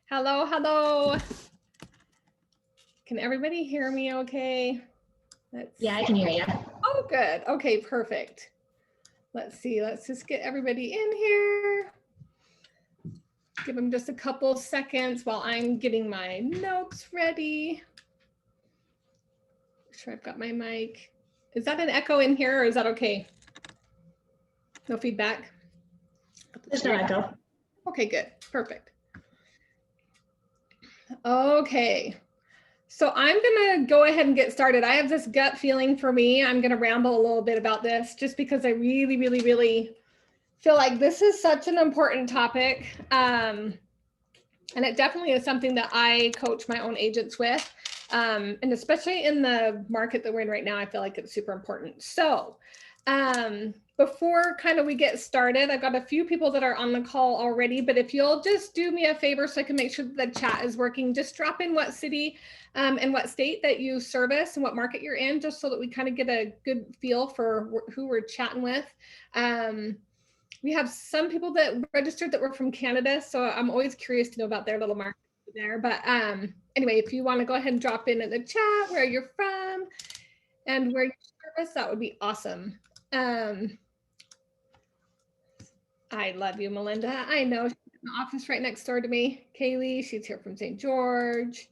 Hello, hello. Can everybody hear me okay? Yeah, I can hear you. Oh, good. Okay, perfect. Let's see. Let's just get everybody in here. Give them just a couple seconds while I'm getting my notes ready. Make sure I've got my mic. Is that an echo in here or is that okay? No feedback? There's no echo. Okay, good. Perfect. Okay. So I'm going to go ahead and get started. I have this gut feeling for me. I'm going to ramble a little bit about this just because I really feel like this is such an important topic. And it definitely is something that I coach my own agents with. And especially in the market that we're in right now, I feel like it's super important. So before kind of we get started, I've got a few people that are on the call already, but if you'll just do me a favor so I can make sure that the chat is working, just drop in what city and what state that you service and what market you're in, just so that we kind of get a good feel for who we're chatting with. We have some people that registered that were from Canada, so I'm always curious to know about their little market there. But anyway, if you want to go ahead and drop in the chat where you're from and where you service, that would be awesome. I love you, Melinda. I know she's in the office right next door to me. Kaylee, she's here from St. George.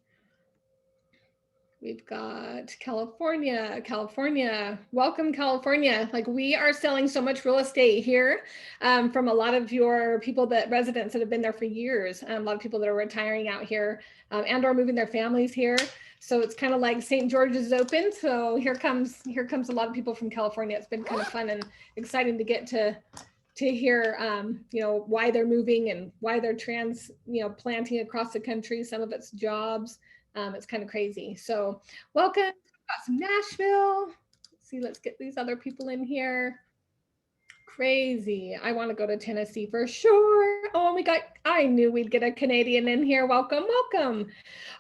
We've got California. Welcome, California. Like, we are selling so much real estate here from a lot of your people residents that have been there for years. A lot of people that are retiring out here and or moving their families here. So it's kind of like St. George is open. So here comes a lot of people from California. It's been kind of fun and exciting to get to hear, why they're moving and why they're planting across the country. Some of it's jobs. It's kind of crazy. So welcome. We've got some Nashville. Let's see, let's get these other people in here. Crazy. I want to go to Tennessee for sure. Oh, I knew we'd get a Canadian in here. Welcome.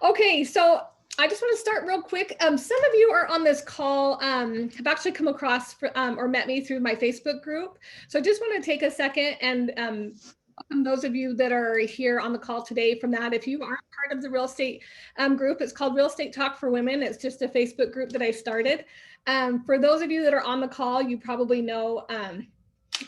Okay, so I just want to start real quick. Some of you are on this call, have actually come across or met me through my Facebook group. So I just want to take a second and welcome those of you that are here on the call today from that. If you aren't part of the real estate group, it's called Real Estate Talk for Women. It's just a Facebook group that I started. For those of you that are on the call, you probably know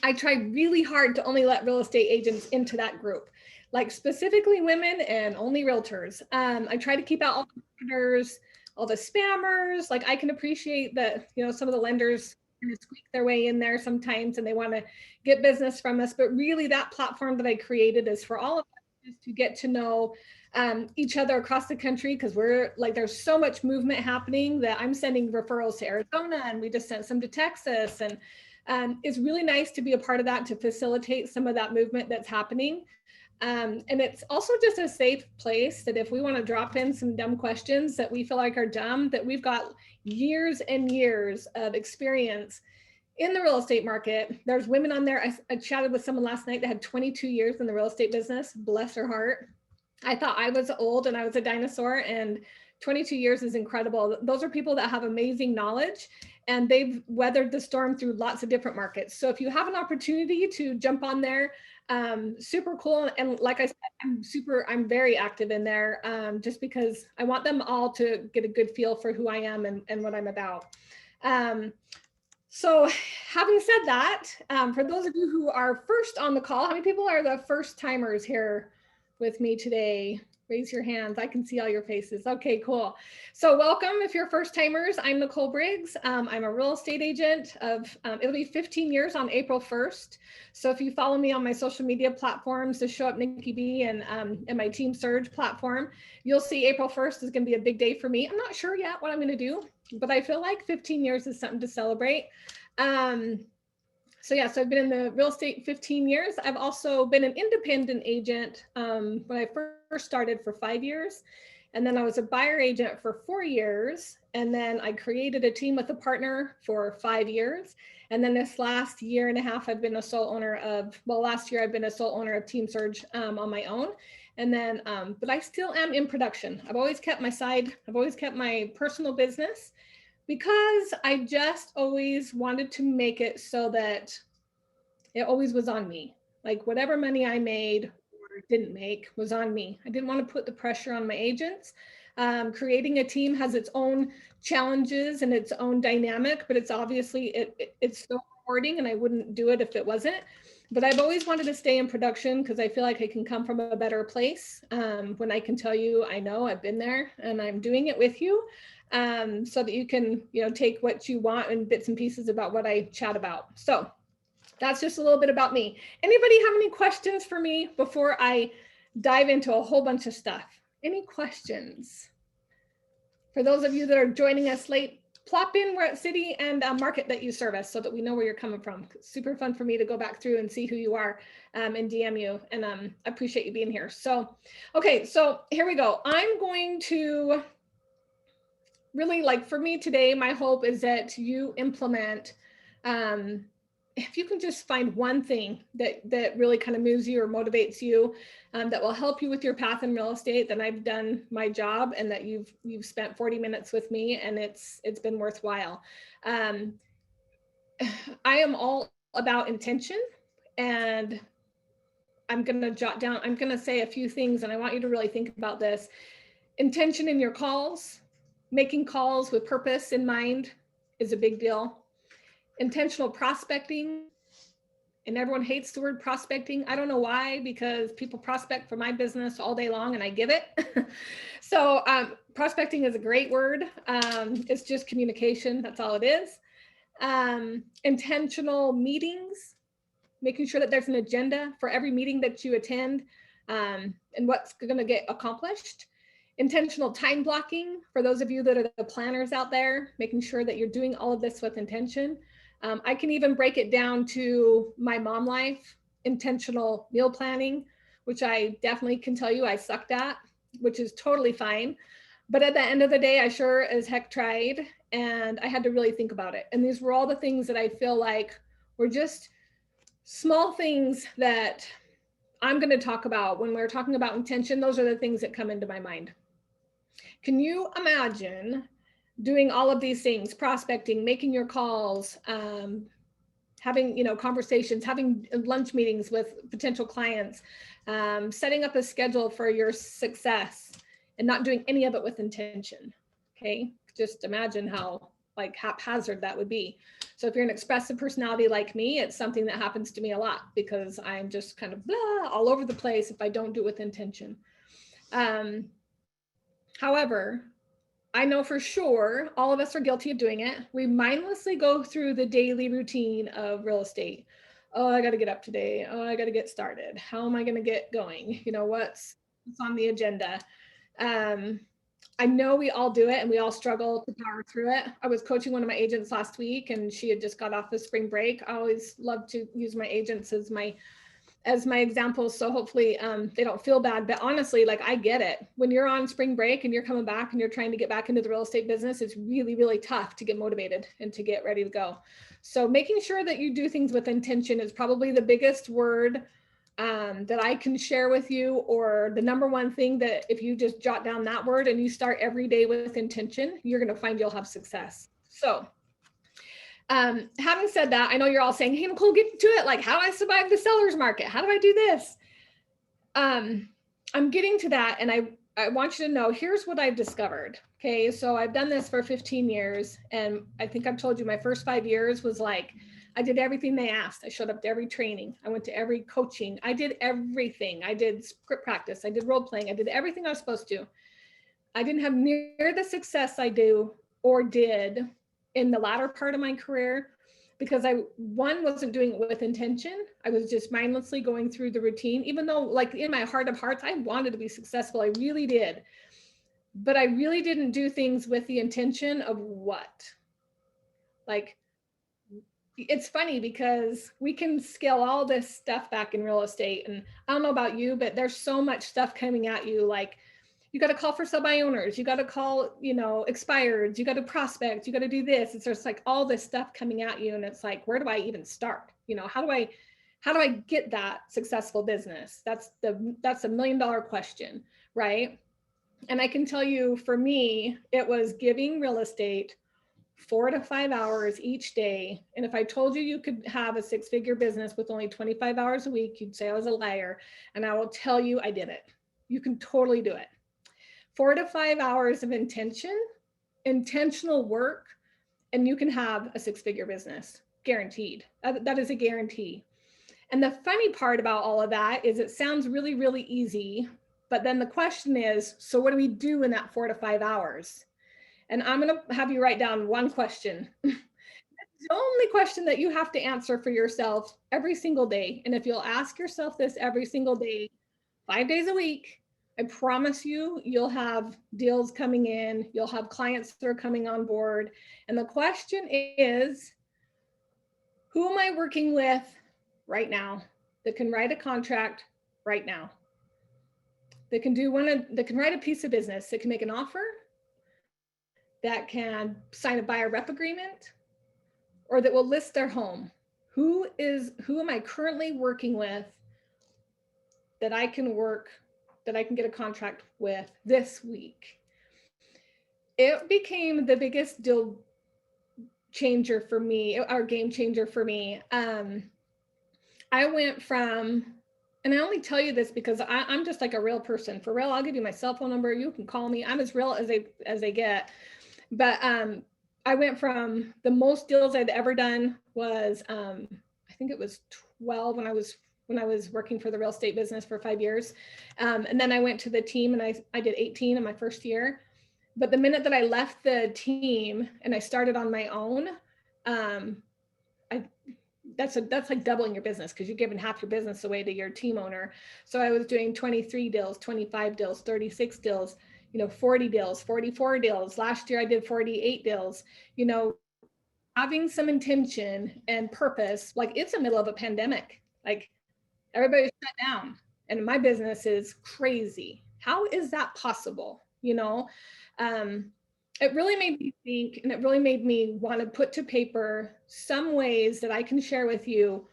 I try really hard to only let real estate agents into that group, like specifically women and only realtors. I try to keep out all the marketers, all the spammers. Like, I can appreciate that, some of the lenders kind of squeak their way in there sometimes and they want to get business from us. But really, that platform that I created is for all of us to get to know each other across the country, because we're like, there's so much movement happening that I'm sending referrals to Arizona, and we just sent some to Texas. And it's really nice to be a part of that, to facilitate some of that movement that's happening. And it's also just a safe place that if we want to drop in some dumb questions that we feel like are dumb, that we've got years and years of experience in the real estate market. There's women on there. I chatted with someone last night that had 22 years in the real estate business. Bless her heart. I thought I was old and I was a dinosaur, and 22 years is incredible. Those are people that have amazing knowledge, and they've weathered the storm through lots of different markets. So if you have an opportunity to jump on there, super cool. And like I said, I'm very active in there, just because I want them all to get a good feel for who I am and what I'm about. So having said that, for those of you who are first on the call, how many people are the first timers here with me today? Raise your hands. I can see all your faces. Okay, cool. So welcome if you're first timers. I'm Nicole Briggs. I'm a real estate agent of, it'll be 15 years on April 1st. So if you follow me on my social media platforms, to show up Nikki B and my Team Surge platform, you'll see April 1st is going to be a big day for me. I'm not sure yet what I'm going to do, but I feel like 15 years is something to celebrate. So I've been in the real estate 15 years. I've also been an independent agent when I first started for 5 years. And then I was a buyer agent for 4 years. And then I created a team with a partner for 5 years. And then this last year and a half, I've been a sole owner of, last year I've been a sole owner of Team Surge on my own. And then, but I still am in production. I've always kept my personal business, because I just always wanted to make it so that it always was on me. Like, whatever money I made, didn't make was on me. I didn't want to put the pressure on my agents. Creating a team has its own challenges and its own dynamic, but it's obviously, it's so rewarding, and I wouldn't do it if it wasn't. But I've always wanted to stay in production because I feel like I can come from a better place when I can tell you, I know I've been there and I'm doing it with you, so that you can, take what you want and bits and pieces about what I chat about. So that's just a little bit about me. Anybody have any questions for me before I dive into a whole bunch of stuff? Any questions? For those of you that are joining us late, plop in where city and market that you service so that we know where you're coming from. It's super fun for me to go back through and see who you are and DM you. And I appreciate you being here. So, okay, so here we go. I'm going to really, like, for me today, my hope is that you implement, if you can just find one thing that really kind of moves you or motivates you, that will help you with your path in real estate, then I've done my job, and that you've spent 40 minutes with me, and it's been worthwhile. I am all about intention, and I'm going to jot down, I'm going to say a few things, and I want you to really think about this. Intention in your calls, making calls with purpose in mind is a big deal. Intentional prospecting, and everyone hates the word prospecting. I don't know why, because people prospect for my business all day long and I give it. So prospecting is a great word. It's just communication. That's all it is. Intentional meetings, making sure that there's an agenda for every meeting that you attend, and what's going to get accomplished. Intentional time blocking, for those of you that are the planners out there, making sure that you're doing all of this with intention. I can even break it down to my mom life. Intentional meal planning, which I definitely can tell you I sucked at, which is totally fine. But at the end of the day, I sure as heck tried, and I had to really think about it. And these were all the things that I feel like were just small things that I'm going to talk about when we're talking about intention. Those are the things that come into my mind. Can you imagine doing all of these things, prospecting, making your calls, having, conversations, having lunch meetings with potential clients, setting up a schedule for your success, and not doing any of it with intention? Okay. Just imagine how haphazard that would be. So if you're an expressive personality like me, it's something that happens to me a lot, because I'm just kind of blah all over the place if I don't do it with intention. However, I know for sure all of us are guilty of doing it. We mindlessly go through the daily routine of real estate. Oh, I got to get up today. Oh, I got to get started. How am I going to get going? What's on the agenda? I know we all do it, and we all struggle to power through it. I was coaching one of my agents last week, and she had just got off the spring break. I always love to use my agents as my examples, so hopefully they don't feel bad. But honestly, I get it. When you're on spring break and you're coming back and you're trying to get back into the real estate business, it's really, really tough to get motivated and to get ready to go. So making sure that you do things with intention is probably the biggest word that I can share with you, or the number one thing that if you just jot down that word and you start every day with intention, you're going to find you'll have success. So having said that, I know you're all saying, hey, Nicole, get to it. How do I survive the seller's market? How do I do this? I'm getting to that. And I want you to know, here's what I've discovered. Okay. So I've done this for 15 years. And I think I've told you my first 5 years was I did everything they asked. I showed up to every training. I went to every coaching. I did everything. I did script practice. I did role playing. I did everything I was supposed to. I didn't have near the success I do or did in the latter part of my career, because I wasn't doing it with intention. I was just mindlessly going through the routine, even though in my heart of hearts, I wanted to be successful. I really did. But I really didn't do things with the intention of what? It's funny because we can scale all this stuff back in real estate. And I don't know about you, but there's so much stuff coming at you. You got to call for sell by owners. You got to call, expireds. You got to prospect. You got to do this. It's just all this stuff coming at you. And it's where do I even start? How do I get that successful business? That's $1 million question, right? And I can tell you, for me, it was giving real estate 4 to 5 hours each day. And if I told you you could have a 6-figure business with only 25 hours a week, you'd say I was a liar. And I will tell you I did it. You can totally do it. 4 to 5 hours of intentional work, and you can have a 6-figure business, guaranteed. That is a guarantee. And the funny part about all of that is it sounds really, really easy, but then the question is, so what do we do in that 4 to 5 hours? And I'm going to have you write down one question. The only question that you have to answer for yourself every single day. And if you'll ask yourself this every single day, 5 days a week, I promise you, you'll have deals coming in, you'll have clients that are coming on board. And the question is, who am I working with right now that can write a contract right now? That can write a piece of business, that can make an offer, that can sign a buyer rep agreement, or that will list their home. Who am I currently working with that I can get a contract with this week? It became the biggest deal changer for me, or game changer for me. I went from, and I only tell you this because I'm just like a real person. For real, I'll give you my cell phone number. You can call me. I'm as real as they get. But I went from the most deals I'd ever done was, I think it was 12 when I was working for the real estate business for 5 years. And then I went to the team and I did 18 in my first year. But the minute that I left the team and I started on my own, that's like doubling your business, because you're giving half your business away to your team owner. So I was doing 23 deals, 25 deals, 36 deals, 40 deals, 44 deals. Last year I did 48 deals. Having some intention and purpose. Like, it's the middle of a pandemic. Like, everybody's shut down and my business is crazy. How is that possible? It really made me think, and it really made me want to put to paper some ways that I can share with you.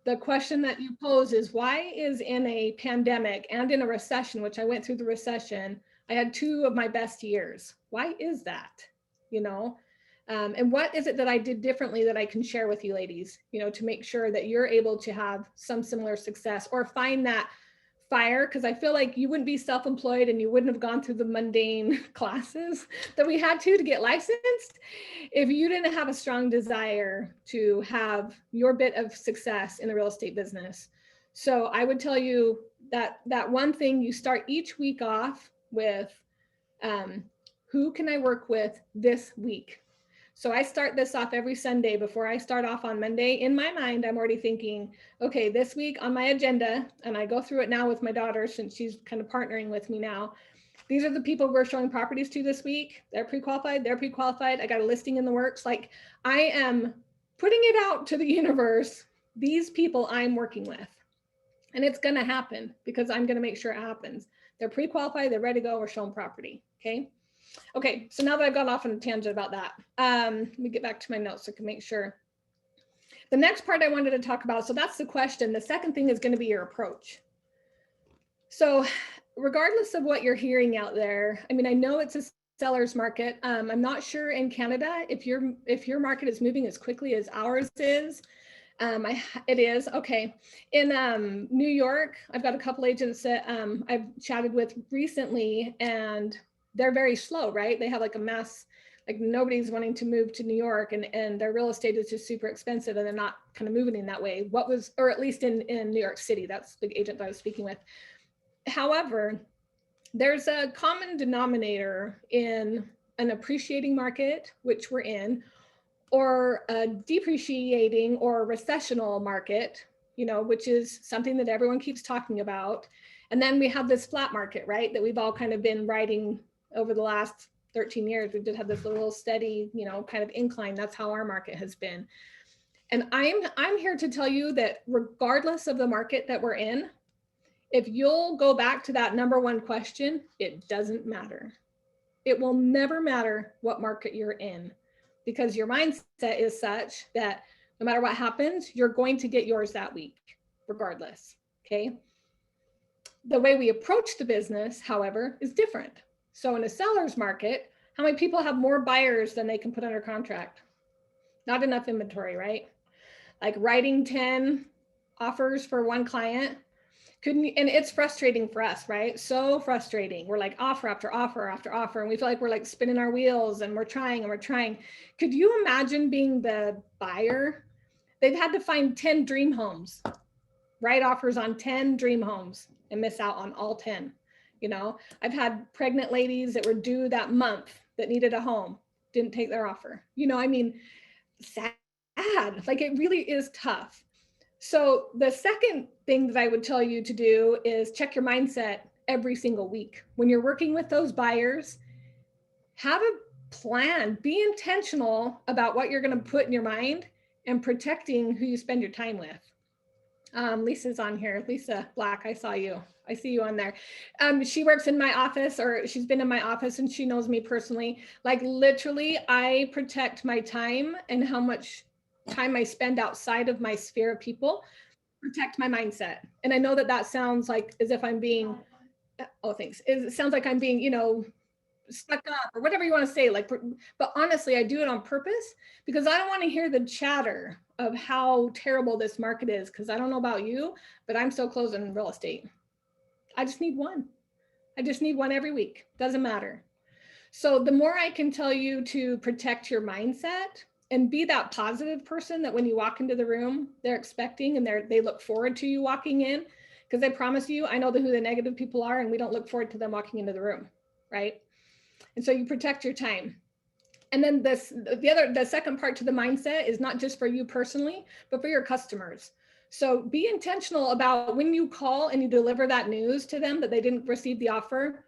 The question that you pose is, why is in a pandemic and in a recession, which I went through the recession, I had 2 of my best years. Why is that? And what is it that I did differently that I can share with you ladies, to make sure that you're able to have some similar success or find that fire? Because I feel like you wouldn't be self-employed and you wouldn't have gone through the mundane classes that we had to get licensed if you didn't have a strong desire to have your bit of success in the real estate business. So I would tell you that one thing, you start each week off with, who can I work with this week? So I start this off every Sunday. Before I start off on Monday, in my mind, I'm already thinking, okay, this week on my agenda, and I go through it now with my daughter since she's kind of partnering with me now. These are the people we're showing properties to this week. They're pre-qualified. I got a listing in the works. Like, I am putting it out to the universe, these people I'm working with. And it's going to happen because I'm going to make sure it happens. They're pre-qualified. They're ready to go. We're showing property. Okay, so now that I've gone off on a tangent about that, let me get back to my notes so I can make sure. The next part I wanted to talk about, so that's the question. The second thing is going to be your approach. So regardless of what you're hearing out there, I mean, I know it's a seller's market. I'm not sure in Canada if your market is moving as quickly as ours is. It is. Okay. In New York, I've got a couple agents that I've chatted with recently, and they're very slow, right? They have like a mass, like nobody's wanting to move to New York, and their real estate is just super expensive and they're not kind of moving in that way. Or at least in New York City, that's the agent that I was speaking with. However, there's a common denominator in an appreciating market, which we're in, or a depreciating or recessional market, which is something that everyone keeps talking about. And then we have this flat market, right, that we've all kind of been riding over the last 13 years. We did have this little steady, kind of incline. That's how our market has been. And I'm here to tell you that regardless of the market that we're in, if you'll go back to that number one question, it doesn't matter. It will never matter what market you're in, because your mindset is such that no matter what happens, you're going to get yours that week, regardless. Okay. The way we approach the business, however, is different. So in a seller's market, How many people have more buyers than they can put under contract? Not enough inventory, right? Like writing 10 offers for one client. And it's frustrating for us, right? So frustrating. We're like offer after offer after offer, and we feel like we're like spinning our wheels, and we're trying and we're trying. Could you imagine being the buyer? They've had to find 10 dream homes, write offers on 10 dream homes, and miss out on all 10. You know, I've had pregnant ladies that were due that month that needed a home, didn't take their offer. You know, I mean, sad. Like, it really is tough. So the second thing that I would tell you to do is check your mindset every single week. When you're working with those buyers, have a plan, be intentional about what you're going to put in your mind and protecting who you spend your time with. Lisa's on here. Lisa Black, I saw you. I see you on there. She works in my office, or she's been in my office, and she knows me personally. Like, literally, I protect my time and how much time I spend outside of my sphere of people, protect my mindset. And I know that that sounds like as if I'm being, oh, thanks. It sounds like I'm being, you know, stuck up or whatever you want to say. Like, but honestly, I do it on purpose because I don't want to hear the chatter of how terrible this market is. Because I don't know about you, but I'm still closing real estate. I just need one. I just need one every week. Doesn't matter. So the more I can tell you to protect your mindset and be that positive person that when you walk into the room, they're expecting and they look forward to you walking in. Because I promise you, I know who the negative people are, and we don't look forward to them walking into the room, right? And so you protect your time. And then the second part to the mindset is not just for you personally, but for your customers. So be intentional about when you call and you deliver that news to them that they didn't receive the offer.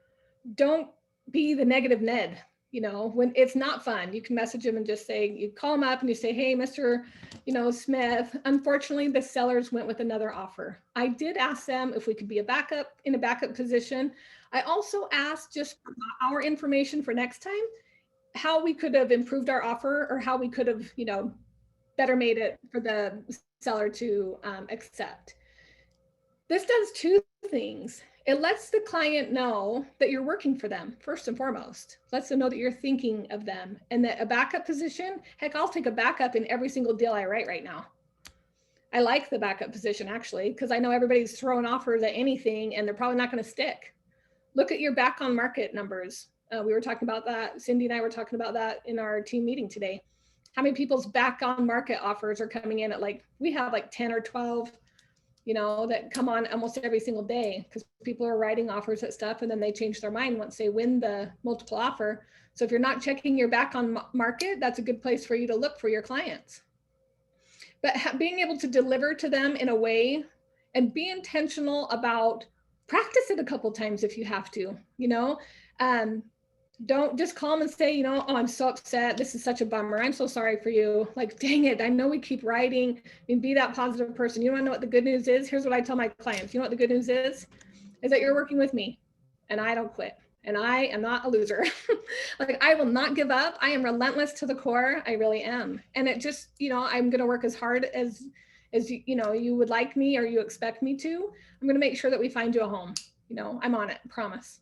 Don't be the negative Ned. You know, when it's not fun, you can message them and just say, you call them up and you say, hey, Mr. Smith, unfortunately, the sellers went with another offer. I did ask them if we could be in a backup position. I also asked, just for our information for next time, how we could have improved our offer, or how we could have, better made it for the seller to accept. This does two things. It lets the client know that you're working for them, first and foremost. Lets them know that you're thinking of them, and that a backup position, heck, I'll take a backup in every single deal I write right now. I like the backup position, actually, because I know everybody's throwing offers at anything and they're probably not going to stick. Look at your back on market numbers. We were talking about that. Cindy and I were talking about that in our team meeting today. How many people's back on market offers are coming in at, like, we have like 10 or 12, that come on almost every single day, because people are writing offers at stuff and then they change their mind once they win the multiple offer. So if you're not checking your back on market, that's a good place for you to look for your clients. But being able to deliver to them in a way, and be intentional about, practice it a couple times if you have to, don't just call them and say, oh, I'm so upset. This is such a bummer. I'm so sorry for you. Like, dang it. I know we keep writing. Be that positive person. You want to know what the good news is? Here's what I tell my clients. You know what the good news is that you're working with me and I don't quit. And I am not a loser. Like, I will not give up. I am relentless to the core. I really am. And it just, I'm going to work as hard as you would like me, or you expect me to. I'm going to make sure that we find you a home. I'm on it, promise.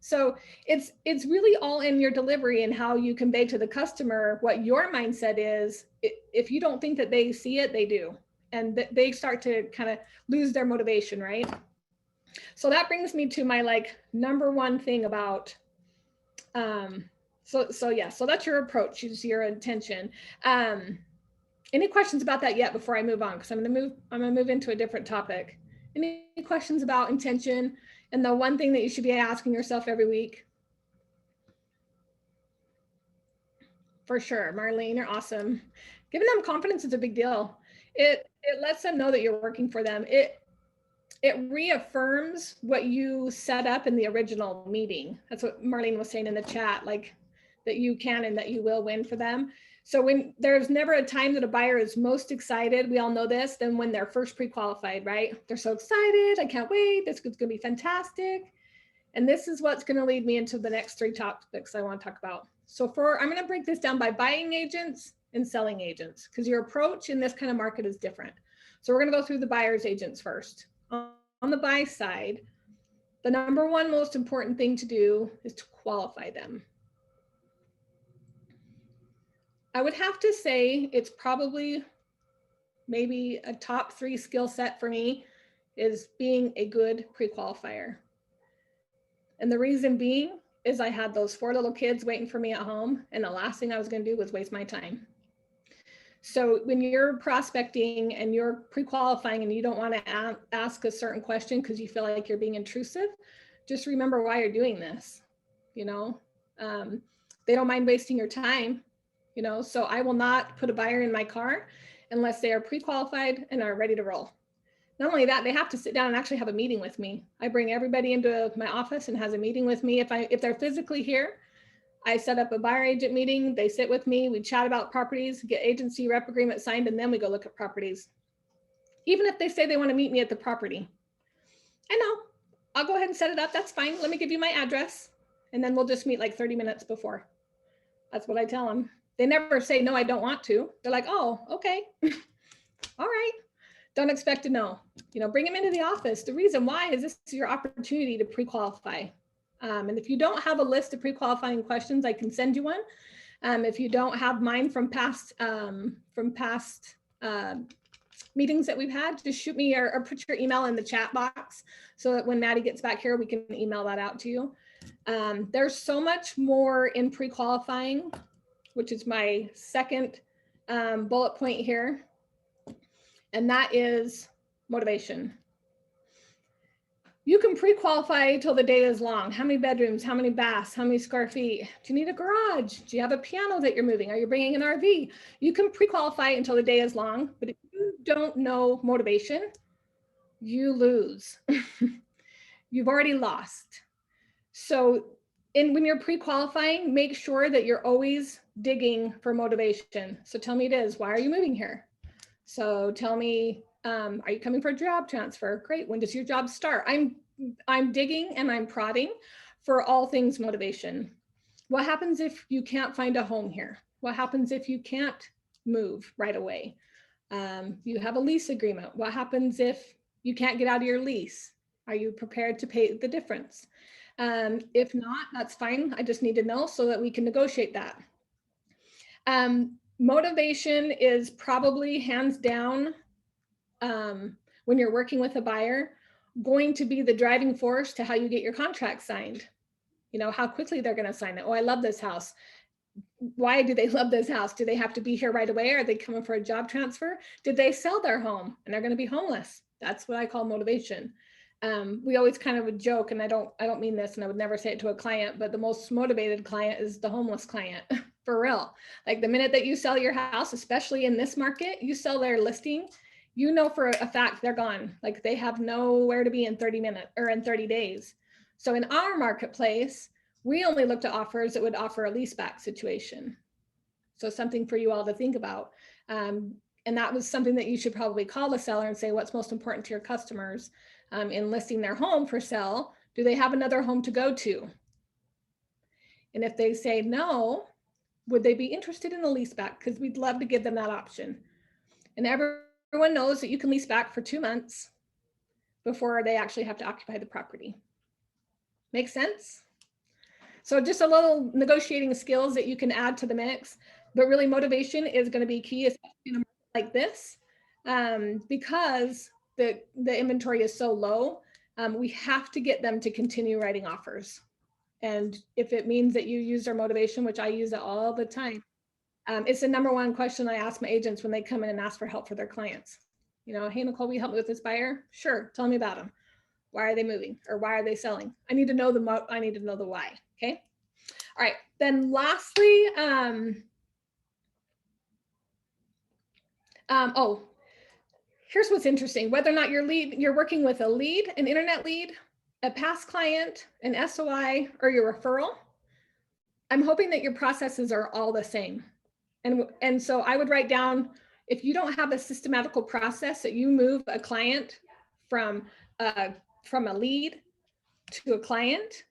So it's really all in your delivery and how you convey to the customer what your mindset is. If you don't think that they see it, they do. And they start to kind of lose their motivation, right? So that brings me to my number one thing about, so that's your approach, is your intention. Any questions about that yet before I move on? Because I'm gonna move into a different topic. Any questions about intention and the one thing that you should be asking yourself every week? For sure, Marlene, you're awesome. Giving them confidence is a big deal. It lets them know that you're working for them. It reaffirms what you set up in the original meeting. That's what Marlene was saying in the chat, like that you can and that you will win for them. So when there's never a time that a buyer is most excited, we all know this, than when they're first pre-qualified, right? They're so excited. I can't wait. This is going to be fantastic. And this is what's going to lead me into the next three topics I want to talk about. So I'm going to break this down by buying agents and selling agents, because your approach in this kind of market is different. So we're going to go through the buyer's agents first. On the buy side, the number one most important thing to do is to qualify them. I would have to say it's probably maybe a top 3 skill set for me is being a good pre-qualifier. And the reason being is I had those 4 little kids waiting for me at home, and the last thing I was going to do was waste my time. So when you're prospecting and you're pre-qualifying and you don't want to ask a certain question because you feel like you're being intrusive, just remember why you're doing this. You know, they don't mind wasting your time, you know, so I will not put a buyer in my car unless they are pre-qualified and are ready to roll. Not only that, they have to sit down and actually have a meeting with me. I bring everybody into my office and has a meeting with me. If they're physically here, I set up a buyer agent meeting. They sit with me. We chat about properties, get agency rep agreement signed, and then we go look at properties. Even if they say they want to meet me at the property, I know, I'll go ahead and set it up. That's fine. Let me give you my address. And then we'll just meet like 30 minutes before. That's what I tell them. They never say, no, I don't want to. They're like, oh, okay. All right. Don't expect to know. You know, bring them into the office. The reason why is this is your opportunity to pre-qualify. And if you don't have a list of pre-qualifying questions, I can send you one. If you don't have mine from past meetings that we've had, just shoot me or put your email in the chat box so that when Maddie gets back here, we can email that out to you. There's so much more in pre-qualifying, which is my second bullet point here. And that is motivation. You can pre-qualify till the day is long. How many bedrooms, how many baths, how many square feet? Do you need a garage? Do you have a piano that you're moving? Are you bringing an RV? You can pre-qualify until the day is long, but if you don't know motivation, you lose. You've already lost. So when you're pre-qualifying, make sure that you're always digging for motivation. So tell me it is, why are you moving here? So tell me, are you coming for a job transfer? Great. When does your job start? I'm digging and I'm prodding for all things motivation. What happens if you can't find a home here? What happens if you can't move right away? You have a lease agreement. What happens if you can't get out of your lease? Are you prepared to pay the difference? If not, that's fine. I just need to know so that we can negotiate that. Motivation is probably hands down, when you're working with a buyer, going to be the driving force to how you get your contract signed. You know, how quickly they're going to sign it. Oh, I love this house. Why do they love this house? Do they have to be here right away? Are they coming for a job transfer? Did they sell their home and they're going to be homeless? That's what I call motivation. We always kind of a joke, and I don't mean this, and I would never say it to a client, but the most motivated client is the homeless client. For real. Like the minute that you sell your house, especially in this market, you sell their listing, you know for a fact they're gone. Like they have nowhere to be in 30 minutes or in 30 days. So in our marketplace, we only look to offers that would offer a leaseback situation. So something for you all to think about. And that was something that you should probably call the seller and say, what's most important to your customers in listing their home for sale? Do they have another home to go to? And if they say no, would they be interested in a lease back? Because we'd love to give them that option. And everyone knows that you can lease back for 2 months before they actually have to occupy the property. Make sense? So just a little negotiating skills that you can add to the mix, but really motivation is going to be key, especially in a market like this, because the inventory is so low. We have to get them to continue writing offers. And if it means that you use their motivation, which I use it all the time, it's the number one question I ask my agents when they come in and ask for help for their clients. You know, hey, Nicole, will you help me with this buyer? Sure. Tell me about them. Why are they moving or why are they selling? I need to know the why. Okay. All right. Then lastly, here's what's interesting. Whether or not you're working with a lead, an internet lead, a past client, an SOI, or your referral, I'm hoping that your processes are all the same. And so I would write down, if you don't have a systematical process that you move a client from a lead to a client,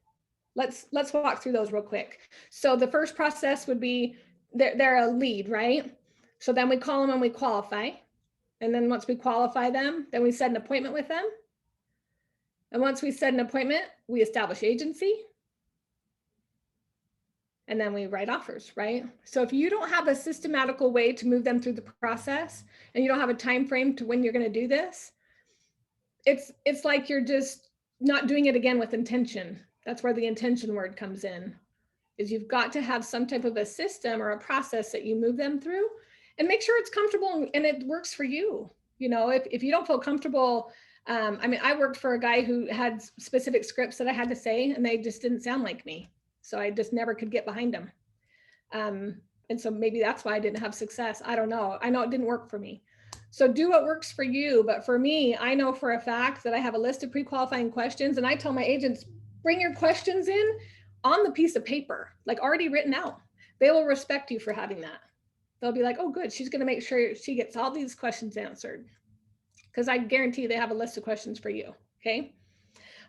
let's walk through those real quick. So the first process would be they're a lead, right? So then we call them and we qualify. And then once we qualify them, then we set an appointment with them. And once we set an appointment, we establish agency. and then we write offers, right? So if you don't have a systematical way to move them through the process, and you don't have a time frame to when you're going to do this, it's like you're just not doing it again with intention. That's where the intention word comes in, is you've got to have some type of a system or a process that you move them through, and make sure it's comfortable and it works for you. You know, if you don't feel comfortable, I mean, I worked for a guy who had specific scripts that I had to say, and they just didn't sound like me. So I just never could get behind them. And so maybe that's why I didn't have success. I don't know. I know it didn't work for me. So do what works for you. But for me, I know for a fact that I have a list of pre-qualifying questions, and I tell my agents, bring your questions in on the piece of paper, like already written out. They will respect you for having that. They'll be like, oh, good. She's going to make sure she gets all these questions answered, because I guarantee they have a list of questions for you. Okay.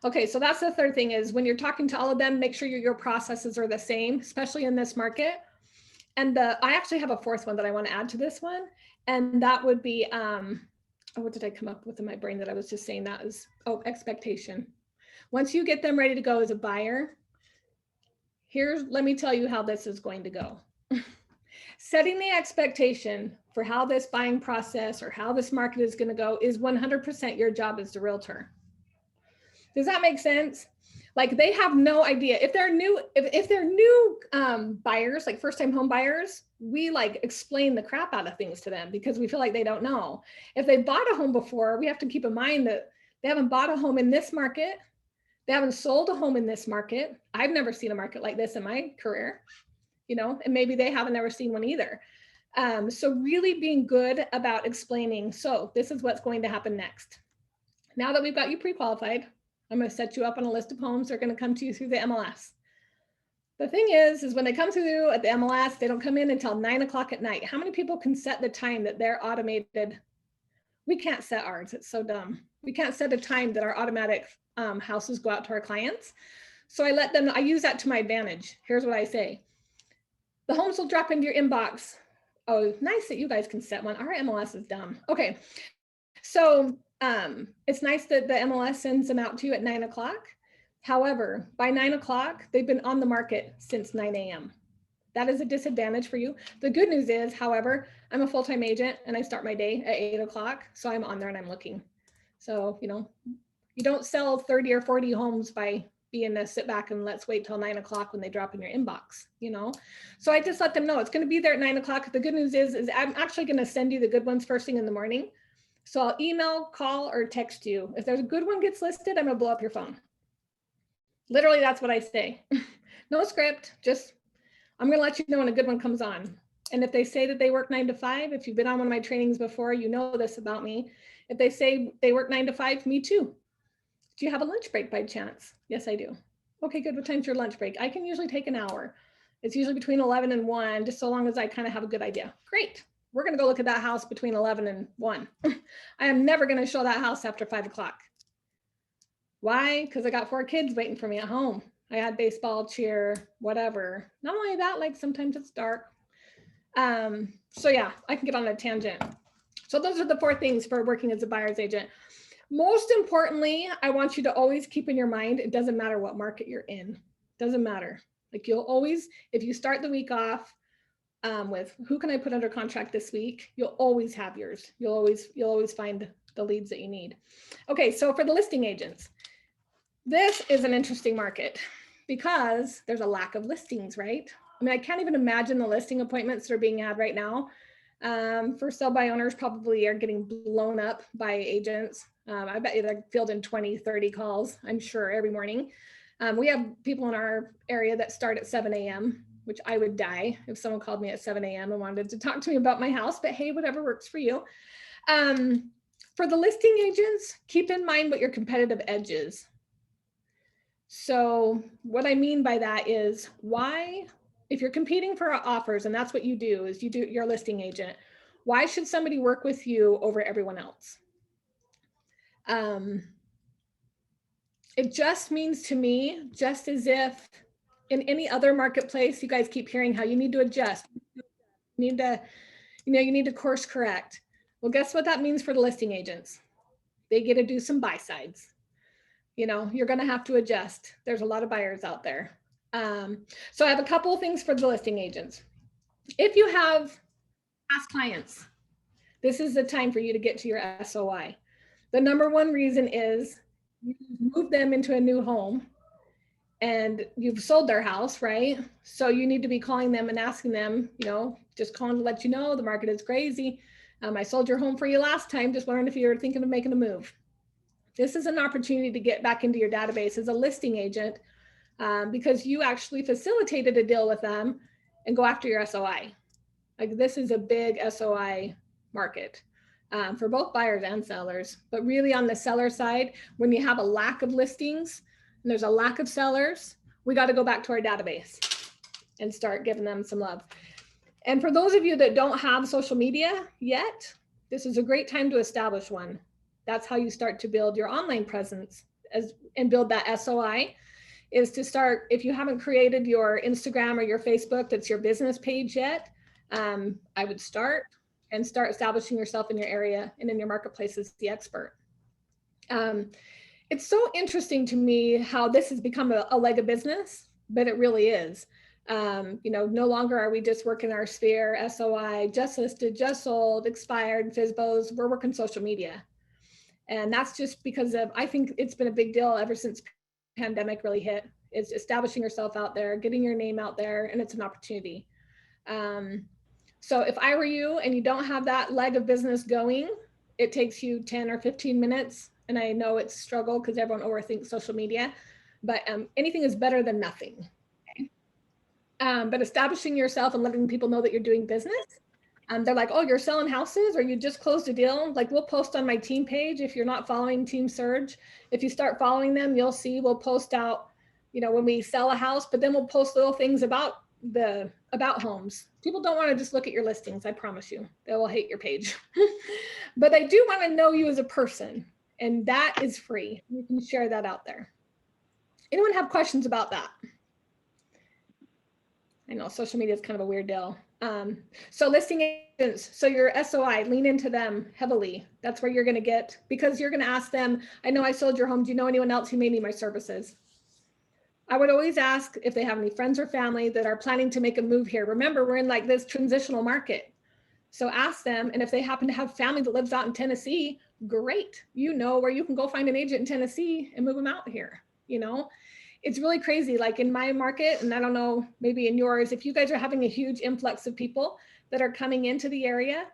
Okay. So that's the third thing, is when you're talking to all of them, make sure your processes are the same, especially in this market. And I actually have a fourth one that I want to add to this one. And that would be, what did I come up with in my brain that I was just saying? That is, expectation. Once you get them ready to go as a buyer, let me tell you how this is going to go. Setting the expectation for how this buying process or how this market is going to go is 100% your job as the realtor. Does that make sense? Like, they have no idea. If they're new buyers, like first-time home buyers, we like explain the crap out of things to them because we feel like they don't know. If they bought a home before, we have to keep in mind that they haven't bought a home in this market. They haven't sold a home in this market. I've never seen a market like this in my career, you know, and maybe they haven't ever seen one either. So really being good about explaining, so this is what's going to happen next. Now that we've got you pre-qualified, I'm going to set you up on a list of homes. They're going to come to you through the MLS. The thing is when they come through at the MLS, they don't come in until 9 o'clock at night. How many people can set the time that they're automated? We can't set ours. It's so dumb. We can't set a time that our automatic houses go out to our clients. So I use that to my advantage. Here's what I say. The homes will drop into your inbox. Oh, nice that you guys can set one. Our MLS is dumb. Okay. So it's nice that the MLS sends them out to you at 9 o'clock. However, by 9 o'clock, they've been on the market since 9 a.m. That is a disadvantage for you. The good news is, however, I'm a full-time agent and I start my day at 8 o'clock. So I'm on there and I'm looking. So, you know, you don't sell 30 or 40 homes by being a sit back and let's wait till 9 o'clock when they drop in your inbox, you know? So I just let them know it's going to be there at 9 o'clock. The good news is I'm actually going to send you the good ones first thing in the morning. So I'll email, call, or text you. If there's a good one gets listed, I'm going to blow up your phone. Literally, that's what I say. No script, just I'm going to let you know when a good one comes on. And if they say that they work 9 to 5, if you've been on one of my trainings before, you know this about me. If they say they work 9 to 5, me too. Do you have a lunch break by chance? Yes, I do. Okay, good. What time's your lunch break? I can usually take an hour. It's usually between 11 and 1, just so long as I kind of have a good idea. Great. We're going to go look at that house between 11 and 1. I am never going to show that house after 5 o'clock. Why? Because I got 4 kids waiting for me at home. I had baseball, cheer, whatever. Not only that, like sometimes it's dark. So yeah, I can get on a tangent. So those are the 4 things for working as a buyer's agent. Most importantly, I want you to always keep in your mind, it doesn't matter what market you're in. Doesn't matter. Like you'll always, if you start the week off with who can I put under contract this week, you'll always have yours. You'll always find the leads that you need. Okay, so for the listing agents, this is an interesting market because there's a lack of listings, right? I mean, I can't even imagine the listing appointments that are being had right now. For sell by owners probably are getting blown up by agents. I bet you they're fielding 20, 30 calls, I'm sure, every morning. We have people in our area that start at 7 a.m., which I would die if someone called me at 7 a.m. and wanted to talk to me about my house, but hey, whatever works for you. For the listing agents, keep in mind what your competitive edge is. So what I mean by that is why, if you're competing for offers, and that's what you do, is you're a listing agent, why should somebody work with you over everyone else? It just means to me, just as if in any other marketplace, you guys keep hearing how you need to adjust, you need to course correct. Well, guess what that means for the listing agents? They get to do some buy sides. You know, you're going to have to adjust. There's a lot of buyers out there. So I have a couple of things for the listing agents. If you have past clients, this is the time for you to get to your SOI. The number one reason is you move them into a new home and you've sold their house, right? So you need to be calling them and asking them, just calling to let you know the market is crazy. I sold your home for you last time. Just wondering if you were thinking of making a move. This is an opportunity to get back into your database as a listing agent because you actually facilitated a deal with them and go after your SOI. Like this is a big SOI market for both buyers and sellers. But really on the seller side, when you have a lack of listings and there's a lack of sellers, we got to go back to our database and start giving them some love. And for those of you that don't have social media yet, this is a great time to establish one. That's how you start to build your online presence and build that SOI, is to start, if you haven't created your Instagram or your Facebook, that's your business page yet, I would start establishing yourself in your area and in your marketplace as the expert. It's so interesting to me how this has become a leg of business, but it really is. No longer are we just working our sphere, SOI, just listed, just sold, expired, FSBOs. We're working social media. And that's just because I think it's been a big deal ever since pandemic really hit. It's establishing yourself out there, getting your name out there, and it's an opportunity. So if I were you and you don't have that leg of business going, it takes you 10 or 15 minutes. And I know it's a struggle because everyone overthinks social media, but anything is better than nothing. Okay? But establishing yourself and letting people know that you're doing business. They're like, oh, you're selling houses or you just closed a deal. Like we'll post on my team page. If you're not following Team Surge, if you start following them, you'll see we'll post out, when we sell a house, but then we'll post little things about homes. People don't want to just look at your listings. I promise you, they will hate your page, but they do want to know you as a person. And that is free. You can share that out there. Anyone have questions about that? I know social media is kind of a weird deal. So listing agents, so your SOI, lean into them heavily. That's where you're going to get, because you're going to ask them, I know I sold your home. Do you know anyone else who may need my services? I would always ask if they have any friends or family that are planning to make a move here. Remember, we're in like this transitional market. So ask them. And if they happen to have family that lives out in Tennessee, great. Where you can go find an agent in Tennessee and move them out here. It's really crazy. Like in my market, and I don't know, maybe in yours, if you guys are having a huge influx of people that are coming into the area,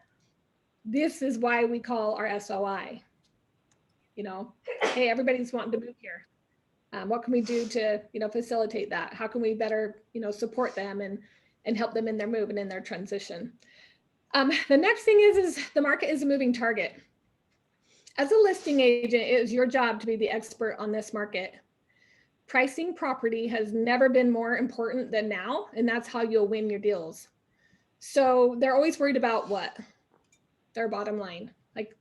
this is why we call our SOI. Hey, everybody's wanting to move here. What can we do to, facilitate that? How can we better, support them and help them in their move and in their transition? The next thing is the market is a moving target. As a listing agent, it is your job to be the expert on this market. Pricing property has never been more important than now, and that's how you'll win your deals. So they're always worried about what? Their bottom line. Like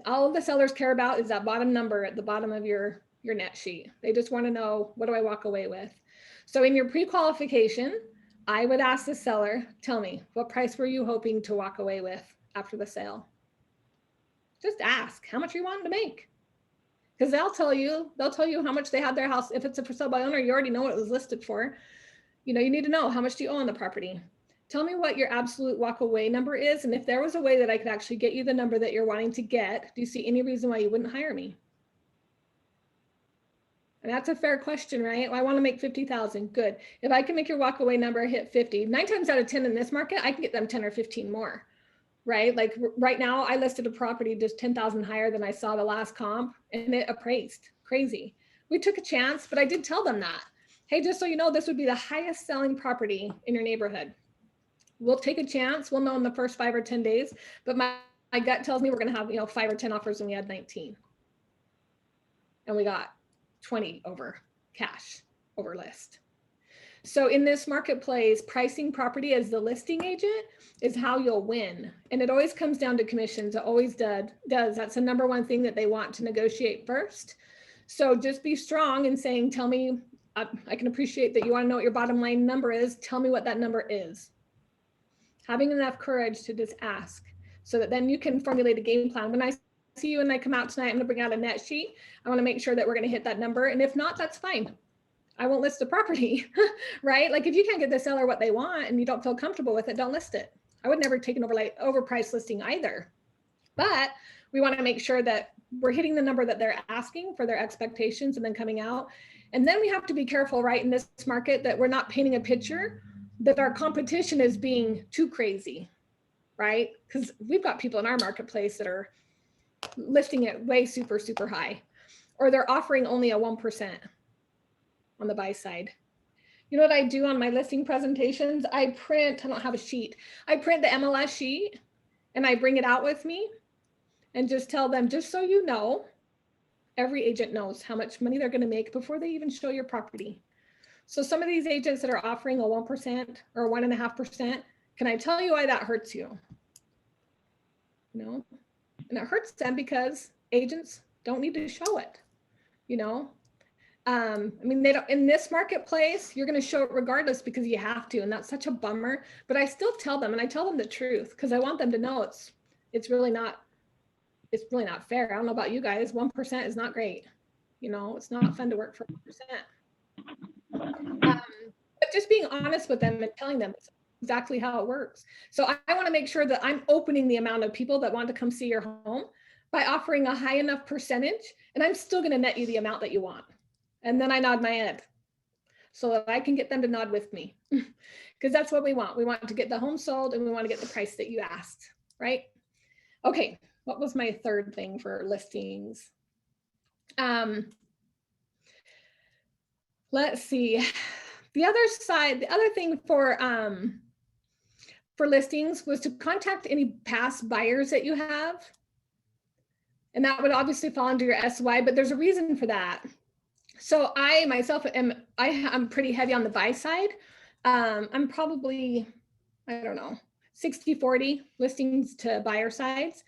all of the sellers care about is that bottom number at the bottom of your net sheet. They just want to know, what do I walk away with? So in your pre-qualification, I would ask the seller, tell me, what price were you hoping to walk away with after the sale? Just ask, how much are you wanting to make? Because they'll tell you how much they had their house. If it's a for sale by owner, you already know what it was listed for. You need to know, how much do you own the property? Tell me what your absolute walk away number is. And if there was a way that I could actually get you the number that you're wanting to get, do you see any reason why you wouldn't hire me? And that's a fair question, right? Well, I want to make 50,000. Good. If I can make your walk away number hit 50, 9 times out of 10 in this market, I can get them 10 or 15 more, right? Like right now I listed a property just 10,000 higher than I saw the last comp, and it appraised crazy. We took a chance, but I did tell them that, hey, just so you know, this would be the highest selling property in your neighborhood. We'll take a chance. We'll know in the first 5 or 10 days, but my gut tells me we're going to have, 5 or 10 offers, and we had 19. And we got 20 over cash over list. So in this marketplace, pricing property as the listing agent is how you'll win. And it always comes down to commissions. It always does. That's the number one thing that they want to negotiate first. So just be strong in saying, tell me, I can appreciate that you want to know what your bottom line number is. Tell me what that number is. Having enough courage to just ask, so that then you can formulate a game plan. When I see you and I come out tonight, I'm going to bring out a net sheet. I want to make sure that we're going to hit that number. And if not, that's fine. I won't list the property, right? Like if you can't get the seller what they want and you don't feel comfortable with it, don't list it. I would never take an overpriced listing either. But we want to make sure that we're hitting the number that they're asking for their expectations and then coming out. And then we have to be careful, right, in this market that we're not painting a picture that our competition is being too crazy, right? Because we've got people in our marketplace that are listing it way super, super high, or they're offering only a 1% on the buy side. You know what I do on my listing presentations? I don't have a sheet. I print the MLS sheet and I bring it out with me and just tell them, just so you know, every agent knows how much money they're going to make before they even show your property. So some of these agents that are offering a 1% or 1.5%, can I tell you why that hurts you? You know, and it hurts them because agents don't need to show it, you know. I mean, they don't, in this marketplace, you're going to show it regardless because you have to, and that's such a bummer. But I still tell them, and I tell them the truth because I want them to know it's really not fair. I don't know about you guys. 1% is not great. You know, it's not fun to work for 1%. But just being honest with them and telling them exactly how it works. So I want to make sure that I'm opening the amount of people that want to come see your home by offering a high enough percentage, and I'm still going to net you the amount that you want. And then I nod my head so that I can get them to nod with me because that's what we want. We want to get the home sold and we want to get the price that you asked, right? Okay, what was my third thing for listings? Let's see. The other thing for listings was to contact any past buyers that you have. And that would obviously fall under your SY, but there's a reason for that. So I myself I'm pretty heavy on the buy side. I'm probably, I don't know, 60-40 listings to buyer sides.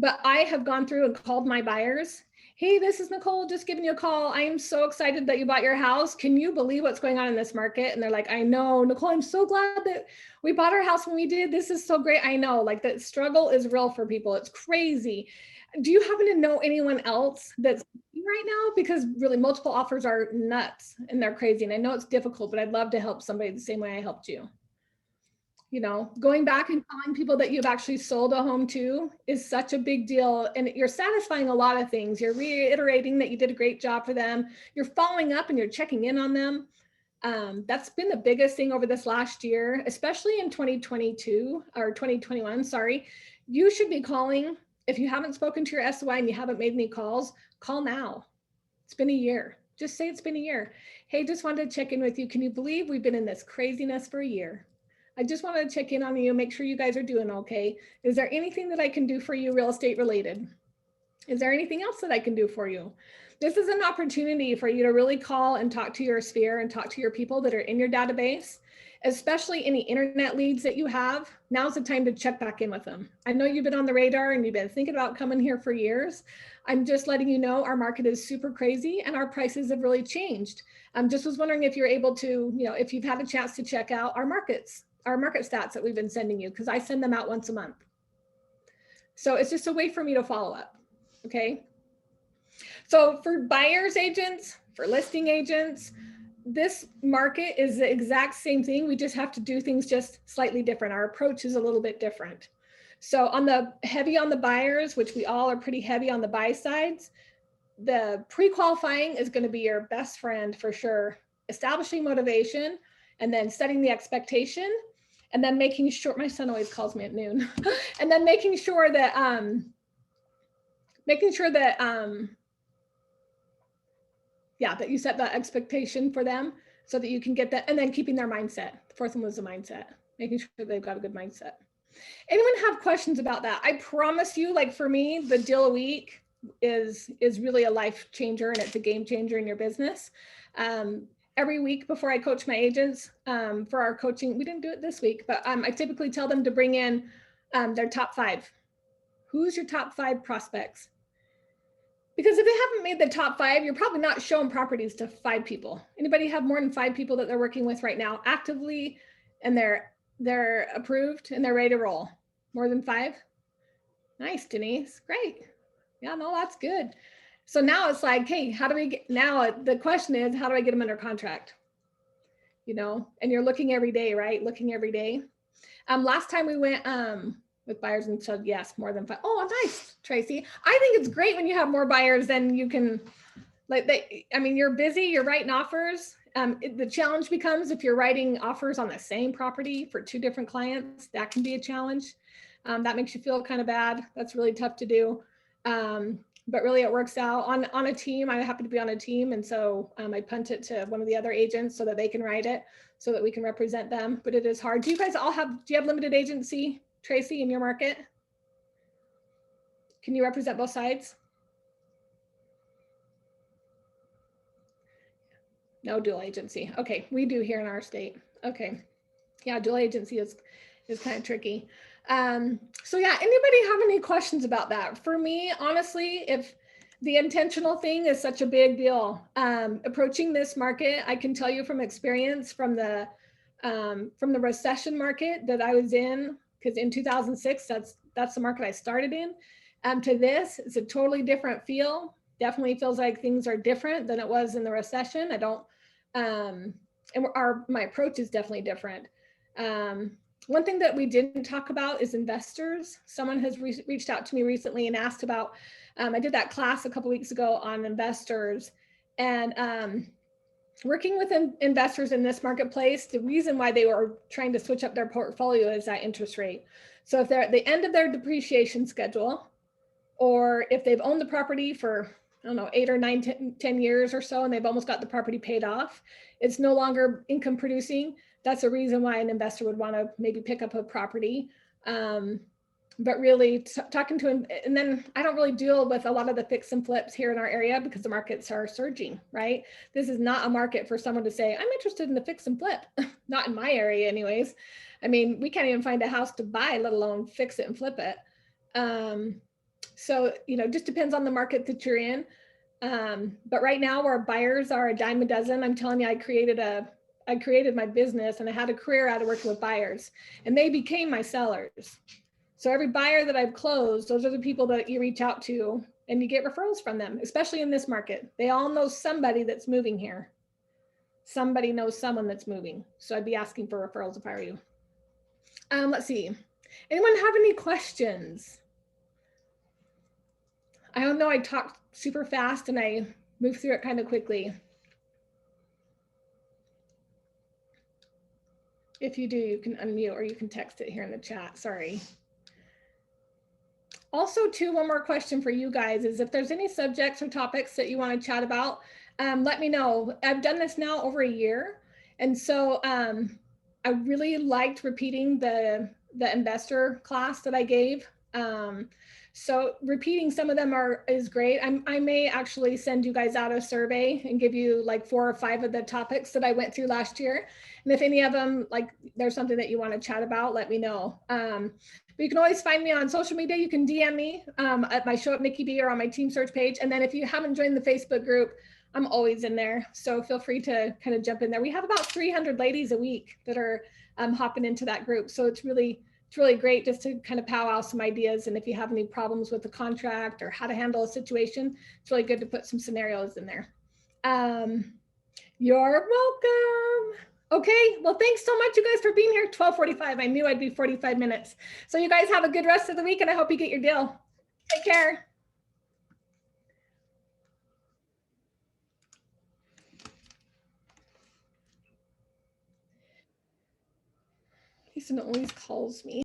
But I have gone through and called my buyers. Hey, this is Nicole, just giving you a call. I am so excited that you bought your house. Can you believe what's going on in this market? And they're like, I know, Nicole, I'm so glad that we bought our house when we did. This is so great. I know, like the struggle is real for people. It's crazy. Do you happen to know anyone else that's right now? Because really multiple offers are nuts and they're crazy. And I know it's difficult, but I'd love to help somebody the same way I helped you. You know, going back and calling people that you've actually sold a home to is such a big deal. And you're satisfying a lot of things. You're reiterating that you did a great job for them. You're following up and you're checking in on them. That's been the biggest thing over this last year, especially in 2022 or 2021, sorry. You should be calling. If you haven't spoken to your SOI and you haven't made any calls, call now. It's been a year. Just say it's been a year. Hey, just wanted to check in with you. Can you believe we've been in this craziness for a year? I just wanted to check in on you, make sure you guys are doing okay. Is there anything that I can do for you real estate related? Is there anything else that I can do for you? This is an opportunity for you to really call and talk to your sphere and talk to your people that are in your database, especially any internet leads that you have. Now's the time to check back in with them. I know you've been on the radar and you've been thinking about coming here for years. I'm just letting you know our market is super crazy and our prices have really changed. Just was wondering if you're able to, you know, if you've had a chance to check out our market stats that we've been sending you, because I send them out once a month. So it's just a way for me to follow up. Okay. So for buyers agents, for listing agents, this market is the exact same thing. We just have to do things just slightly different. Our approach is a little bit different. So on the heavy on the buyers, which we all are pretty heavy on the buy sides, the pre-qualifying is going to be your best friend for sure. Establishing motivation and then setting the expectation and then making sure, my son always calls me at noon, and then making sure that that you set that expectation for them so that you can get that, and then keeping their mindset. The fourth one was the mindset, making sure they've got a good mindset. Anyone have questions about that? I promise you, like for me, the deal a week is really a life changer and it's a game changer in your business. Every week before I coach my agents for our coaching, we didn't do it this week, but I typically tell them to bring in their top 5. Who's your top 5 prospects? Because if they haven't made the top 5, you're probably not showing properties to 5 people. Anybody have more than 5 people that they're working with right now actively and they're approved and they're ready to roll? More than 5? Nice, Denise. Great. Yeah, no, that's good. So now it's like, hey, how do we get, now the question is, how do I get them under contract? You know, and you're looking every day, right? Looking every day. Last time we went with buyers and said, yes, more than 5. Oh, nice, Tracy. I think it's great when you have more buyers than you can, I mean, you're busy, you're writing offers. The challenge becomes if you're writing offers on the same property for 2 different clients, that can be a challenge. That makes you feel kind of bad. That's really tough to do. But really it works out on a team. I happen to be on a team. And so I punt it to one of the other agents so that they can write it so that we can represent them. But it is hard. Do you guys all have, do you have limited agency, Tracy, in your market? Can you represent both sides? No dual agency. Okay, we do here in our state. Okay. Yeah, dual agency is kind of tricky. So yeah, anybody have any questions about that? For me, honestly, if the intentional thing is such a big deal, approaching this market, I can tell you from experience from the recession market that I was in, because in 2006, that's the market I started in, to this, it's a totally different feel. Definitely feels like things are different than it was in the recession. I don't, and my approach is definitely different. One thing that we didn't talk about is investors. Someone has reached out to me recently and asked about, I did that class a couple weeks ago on investors, and working with investors in this marketplace, the reason why they were trying to switch up their portfolio is that interest rate. So if they're at the end of their depreciation schedule, or if they've owned the property for, I don't know, 8 or 9, 10 years or so, and they've almost got the property paid off, it's no longer income producing. That's a reason why an investor would want to maybe pick up a property. But really talking to, and then I don't really deal with a lot of the fix and flips here in our area because the markets are surging, right? This is not a market for someone to say, I'm interested in the fix and flip. Not in my area anyways. I mean, we can't even find a house to buy, let alone fix it and flip it. So, you know, just depends on the market that you're in. But right now our buyers are a dime a dozen. I'm telling you, I created my business and I had a career out of working with buyers, and they became my sellers. So every buyer that I've closed, those are the people that you reach out to and you get referrals from them, especially in this market. They all know somebody that's moving here. Somebody knows someone that's moving. So I'd be asking for referrals if I were you. Let's see. Anyone have any questions? I don't know, I talked super fast and I moved through it kind of quickly. If you do, you can unmute or you can text it here in the chat. Sorry. Also, too, one more question for you guys is if there's any subjects or topics that you want to chat about, let me know. I've done this now over a year. And so I really liked repeating the investor class that I gave. So repeating some of them is great. I may actually send you guys out a survey and give you like 4 or 5 of the topics that I went through last year. And if any of them, like there's something that you want to chat about, let me know. But you can always find me on social media. You can DM me at my Show Up Nikki B or on my team search page. And then if you haven't joined the Facebook group, I'm always in there. So feel free to kind of jump in there. We have about 300 ladies a week that are hopping into that group. So it's really great just to kind of powwow some ideas. And if you have any problems with the contract or how to handle a situation, it's really good to put some scenarios in there. You're welcome. Okay, well, thanks so much, you guys, for being here. 12:45. I knew I'd be 45 minutes. So you guys have a good rest of the week, and I hope you get your deal. Take care. Jason always calls me.